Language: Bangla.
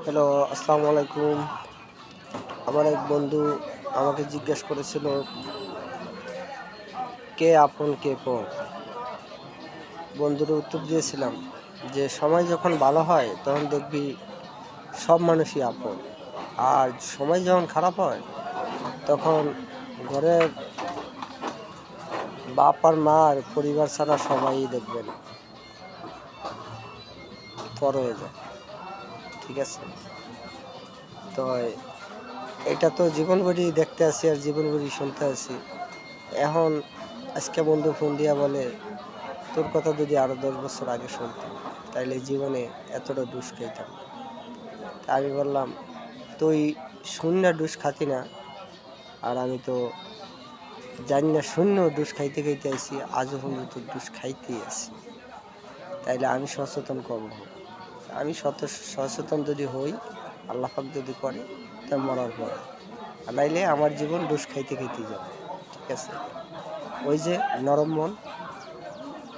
হ্যালো, আসসালামু আলাইকুম। আমার এক বন্ধু আমাকে জিজ্ঞেস করেছিল, কে আপন কে পর? বন্ধুর উত্তর দিয়েছিলাম যে সময় যখন ভালো হয় তখন দেখবি সব মানুষই আপন, আর সময় যখন খারাপ হয় তখন ঘরের বাপ আর মা আর পরিবার ছাড়া সবাই দেখবেন পর হয়ে যায়। ঠিক আছে, তো এটা তো জীবন ভরি দেখতে আছি আর জীবন ভরি শুনতে আছি। এখন আজকে বন্ধু ফোন দিয়া বলে, তোর কথা যদি আরো 10 বছর আগে শুনতাম তাইলে জীবনে এতটা ডুস খাইতাম না। তা আমি বললাম, তুই শূন্য ডুস খাতি না, আর আমি তো জানি না শূন্য ডুস খাইতে খাইতে আইছি, আজও পর্যন্ত ডুস খাইতেই আছি। তাইলে আমি সচেতন কবে হব? আমি সচেতন যদি হই, আল্লাহ পাক যদি করে, তা মরার পরে। আর নাইলে আমার জীবন ডুস খাইতে খাইতেই যাবে। ঠিক আছে, ওই যে নরম মন,